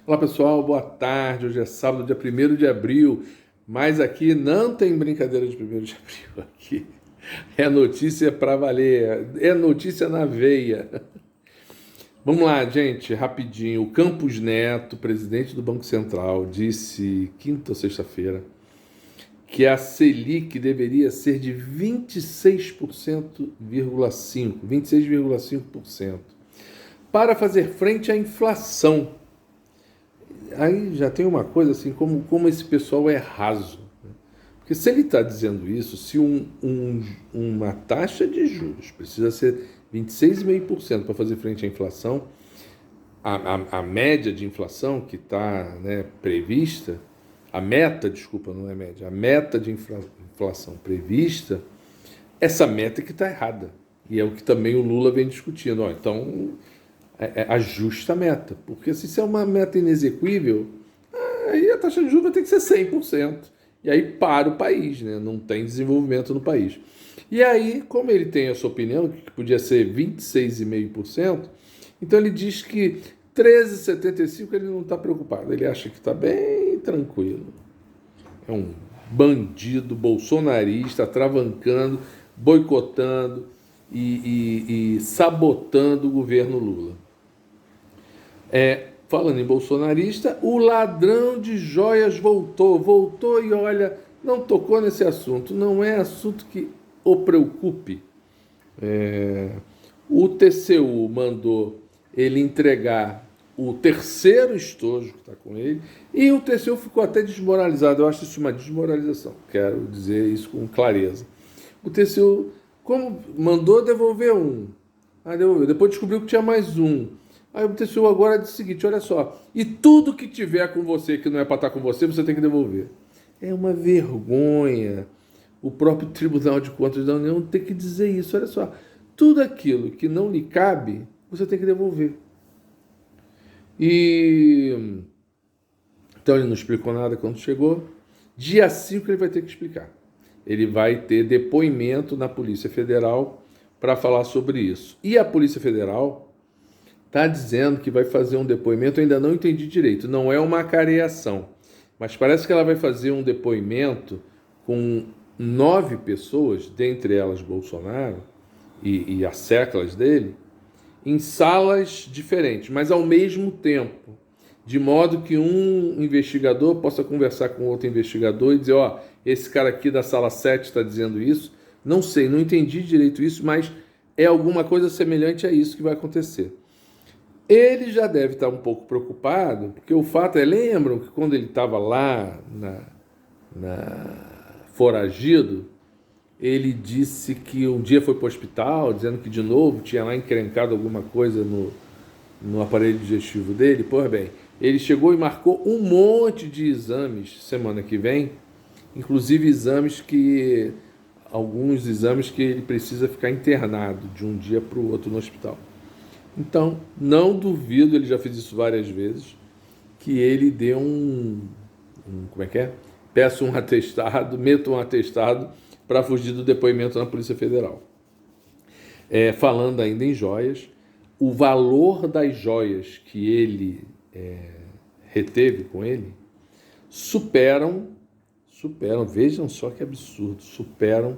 Olá pessoal, boa tarde. Hoje é sábado, dia 1º de abril, mas aqui não tem brincadeira de 1º de abril. Aqui é notícia para valer, é notícia na veia. Vamos lá, gente, rapidinho. O Campos Neto, presidente do Banco Central, disse quinta ou sexta-feira que a Selic deveria ser de 26,5% para fazer frente à inflação. Aí já tem uma coisa assim, como esse pessoal é raso. Porque se ele está dizendo isso, se uma taxa de juros precisa ser 26,5% para fazer frente à inflação, a média de inflação que está, né, prevista, a meta, desculpa, não é média, a meta de inflação prevista, essa meta que está errada. E é o que também o Lula vem discutindo. Ó, então, ajusta a meta. Porque se é uma meta inexequível, aí a taxa de juros vai ter que ser 100%. E aí para o país, né? Não tem desenvolvimento no país. E aí, como ele tem a sua opinião, que podia ser 26,5%, então ele diz que 13,75% ele não está preocupado. Ele acha que está bem tranquilo. É um bandido bolsonarista, travancando, boicotando e sabotando o governo Lula. Falando em bolsonarista, o ladrão de joias voltou e olha, não tocou nesse assunto, não é assunto que o preocupe. O TCU mandou ele entregar o terceiro estojo que está com ele, e o TCU ficou até desmoralizado. Eu acho isso uma desmoralização, quero dizer isso com clareza. O TCU, como mandou devolver um, devolveu. Depois descobriu que tinha mais um. Aí o TCU agora diz o seguinte, olha só, e tudo que tiver com você, que não é para estar com você, você tem que devolver. É uma vergonha o próprio Tribunal de Contas da União ter que dizer isso. Olha só, tudo aquilo que não lhe cabe, você tem que devolver. E então ele não explicou nada quando chegou. Dia 5 ele vai ter que explicar. Ele vai ter depoimento na Polícia Federal para falar sobre isso. E a Polícia Federal está dizendo que vai fazer um depoimento, eu ainda não entendi direito, não é uma acareação, mas parece que ela vai fazer um depoimento com 9 pessoas, dentre elas Bolsonaro e as séculas dele, em salas diferentes, mas ao mesmo tempo, de modo que um investigador possa conversar com outro investigador e dizer, ó, esse cara aqui da sala 7 está dizendo isso, não sei, não entendi direito isso, mas é alguma coisa semelhante a isso que vai acontecer. Ele já deve estar um pouco preocupado, porque o fato é, lembram que quando ele estava lá foragido, ele disse que um dia foi para o hospital, dizendo que de novo tinha lá encrencado alguma coisa no aparelho digestivo dele. Pois bem, ele chegou e marcou um monte de exames semana que vem, inclusive alguns exames que ele precisa ficar internado de um dia para o outro no hospital. Então, não duvido, ele já fez isso várias vezes, que ele dê peça um atestado, meta um atestado para fugir do depoimento na Polícia Federal. Falando ainda em joias, o valor das joias que ele reteve com ele superam, vejam só que absurdo, superam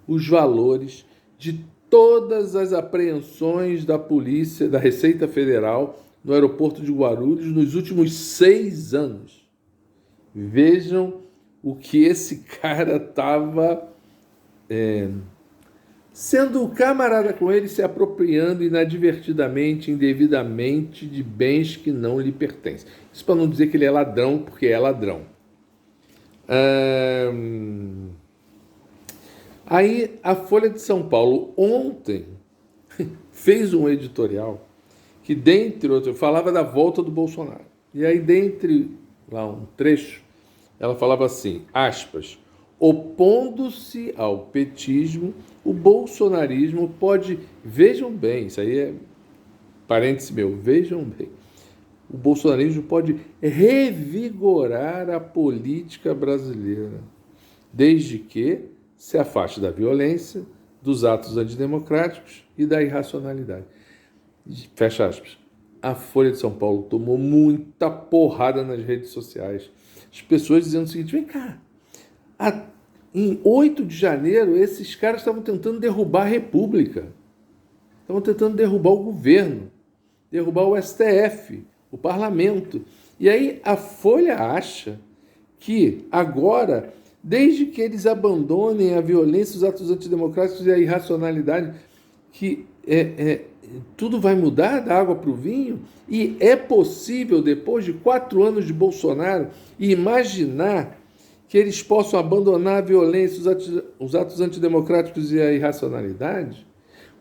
os valores de todas as apreensões da polícia, da Receita Federal, no aeroporto de Guarulhos nos últimos 6 anos. Vejam o que esse cara estava sendo camarada com ele, se apropriando inadvertidamente, indevidamente de bens que não lhe pertencem. Isso para não dizer que ele é ladrão, porque é ladrão. Aí a Folha de São Paulo ontem fez um editorial que, dentre outros, falava da volta do Bolsonaro. E aí, dentre lá um trecho, ela falava assim, aspas, opondo-se ao petismo, o bolsonarismo pode, vejam bem, isso aí é parêntese meu, vejam bem, o bolsonarismo pode revigorar a política brasileira, desde que se afaste da violência, dos atos antidemocráticos e da irracionalidade. Fecha aspas. a Folha de São Paulo tomou muita porrada nas redes sociais. As pessoas dizendo o seguinte: vem cá, em 8 de janeiro, esses caras estavam tentando derrubar a República, estavam tentando derrubar o governo, derrubar o STF, o parlamento. E aí a Folha acha que agora, desde que eles abandonem a violência, os atos antidemocráticos e a irracionalidade, que tudo vai mudar da água para o vinho, e é possível, depois de 4 anos de Bolsonaro, imaginar que eles possam abandonar a violência, os atos antidemocráticos e a irracionalidade?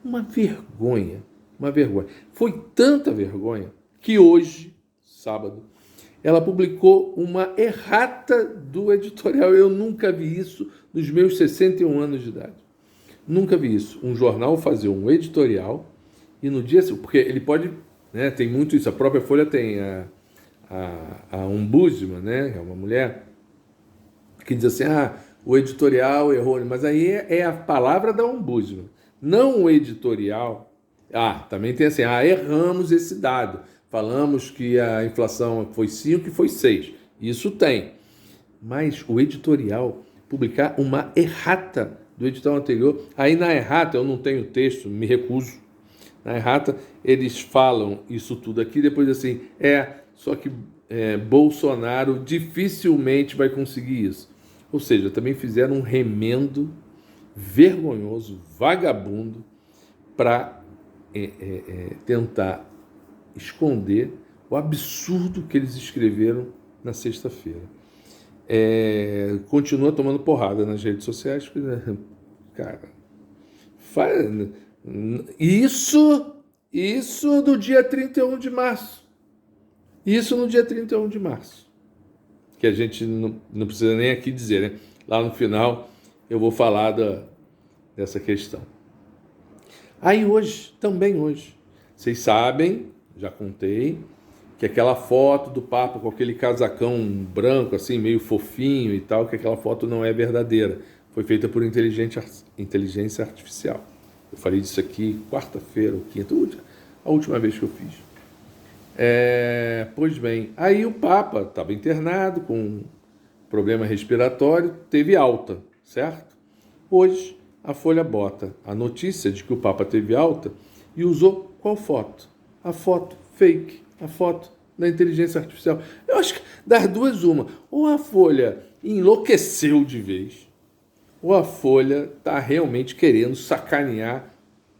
Uma vergonha, uma vergonha. Foi tanta vergonha que hoje, sábado, ela publicou uma errata do editorial. Eu nunca vi isso nos meus 61 anos de idade. Nunca vi isso. Um jornal fazer um editorial e no dia... Porque ele pode... Né, tem muito isso. A própria Folha tem a ombudsman, né, é uma mulher que diz assim, o editorial errou. Mas aí é a palavra da ombudsman, não o editorial. Também tem assim, erramos esse dado. Falamos que a inflação foi 5 e foi 6. Isso tem. Mas o editorial, publicar uma errata do editorial anterior, aí na errata, eu não tenho texto, me recuso. Na errata, eles falam isso tudo aqui, depois assim, só que Bolsonaro dificilmente vai conseguir isso. Ou seja, também fizeram um remendo vergonhoso, vagabundo, para tentar esconder o absurdo que eles escreveram na sexta-feira. Continua tomando porrada nas redes sociais, cara, isso do dia 31 de março. Isso no dia 31 de março. Que a gente não precisa nem aqui dizer, né? Lá no final eu vou falar dessa questão. Aí hoje, vocês sabem, já contei, que aquela foto do Papa com aquele casacão branco, assim, meio fofinho e tal, que aquela foto não é verdadeira. Foi feita por inteligência artificial. Eu falei disso aqui quarta-feira ou quinta, a última vez que eu fiz. Pois bem, aí o Papa estava internado com problema respiratório, teve alta, certo? Hoje a Folha bota a notícia de que o Papa teve alta e usou qual foto? A foto fake, a foto da inteligência artificial. Eu acho que das duas uma, ou a Folha enlouqueceu de vez, ou a Folha está realmente querendo sacanear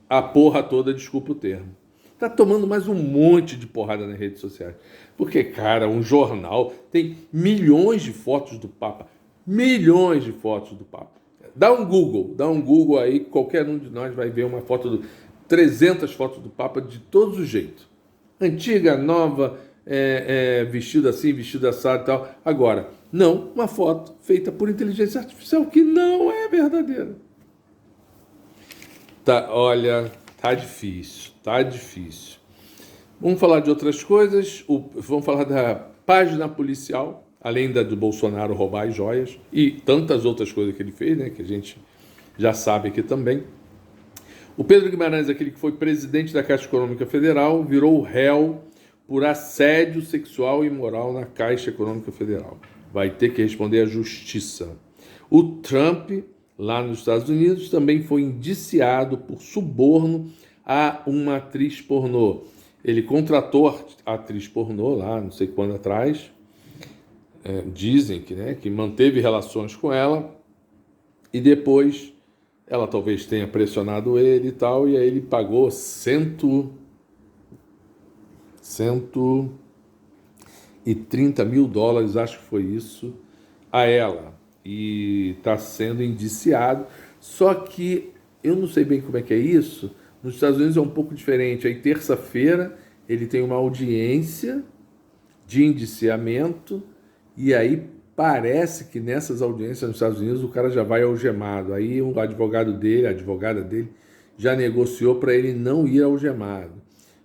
a porra toda, desculpa o termo. Está tomando mais um monte de porrada nas redes sociais. Porque, cara, um jornal tem milhões de fotos do Papa. Milhões de fotos do Papa. Dá um Google aí, qualquer um de nós vai ver uma foto 300 fotos do Papa de todos os jeitos. Antiga, nova, vestido assim, vestido assado e tal. Agora, não uma foto feita por inteligência artificial, que não é verdadeira. Olha, tá difícil. Vamos falar de outras coisas. Vamos falar da página policial, além da do Bolsonaro roubar as joias e tantas outras coisas que ele fez, né, que a gente já sabe aqui também. O Pedro Guimarães, aquele que foi presidente da Caixa Econômica Federal, virou réu por assédio sexual e moral na Caixa Econômica Federal. Vai ter que responder à justiça. O Trump, lá nos Estados Unidos, também foi indiciado por suborno a uma atriz pornô. Ele contratou a atriz pornô lá, não sei quando atrás, dizem que manteve relações com ela e depois ela talvez tenha pressionado ele e tal, e aí ele pagou 130 mil dólares, acho que foi isso, a ela. E está sendo indiciado. Só que eu não sei bem como é que é isso. Nos Estados Unidos é um pouco diferente. Aí terça-feira ele tem uma audiência de indiciamento e aí parece que nessas audiências nos Estados Unidos o cara já vai algemado. Aí o advogada dele, já negociou para ele não ir algemado.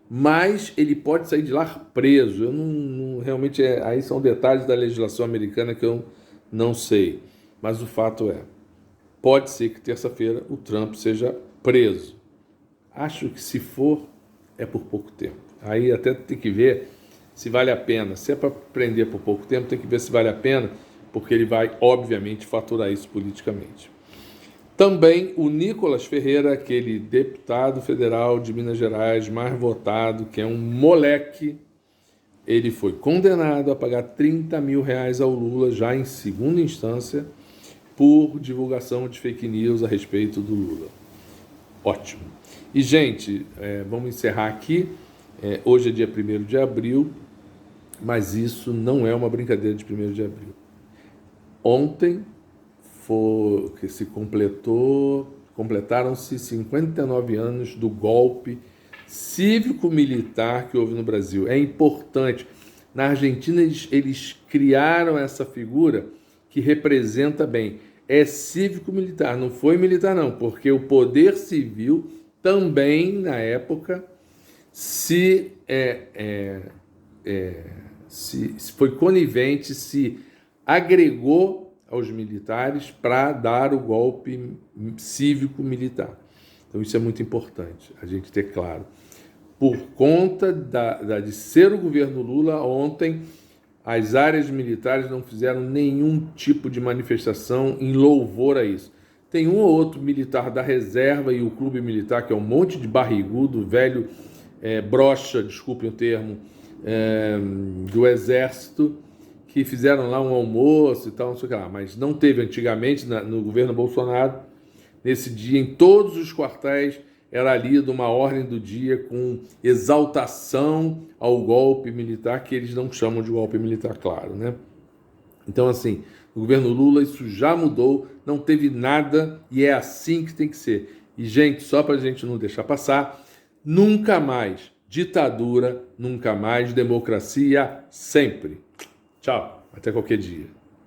Mas ele pode sair de lá preso. Eu não realmente aí são detalhes da legislação americana que eu não sei. Mas o fato pode ser que terça-feira o Trump seja preso. Acho que se for, é por pouco tempo. Aí até tem que ver se vale a pena. Se é para prender por pouco tempo, tem que ver se vale a pena, porque ele vai, obviamente, faturar isso politicamente. Também o Nicolas Ferreira, aquele deputado federal de Minas Gerais mais votado, que é um moleque, ele foi condenado a pagar 30 mil reais ao Lula, já em segunda instância, por divulgação de fake news a respeito do Lula. Ótimo. E, gente, vamos encerrar aqui. Hoje é dia 1º de abril, mas isso não é uma brincadeira de 1º de abril. Ontem que se completaram-se 59 anos do golpe cívico-militar que houve no Brasil. É importante. Na Argentina, eles criaram essa figura que representa bem. É cívico-militar, não foi militar não, porque o poder civil também, na época, se foi conivente, se agregou aos militares para dar o golpe cívico-militar. Então isso é muito importante a gente ter claro. Por conta de ser o governo Lula, ontem as áreas militares não fizeram nenhum tipo de manifestação em louvor a isso. Tem um ou outro militar da reserva e o clube militar, que é um monte de barrigudo, velho brocha, desculpem o termo, do exército, que fizeram lá um almoço e tal, não sei o que lá. Mas não teve antigamente, no governo Bolsonaro, nesse dia, em todos os quartéis, era lida uma ordem do dia com exaltação ao golpe militar, que eles não chamam de golpe militar, claro, né? Então, assim, no governo Lula isso já mudou, não teve nada e é assim que tem que ser. E, gente, só para a gente não deixar passar, nunca mais ditadura, nunca mais democracia, sempre. Tchau, até qualquer dia.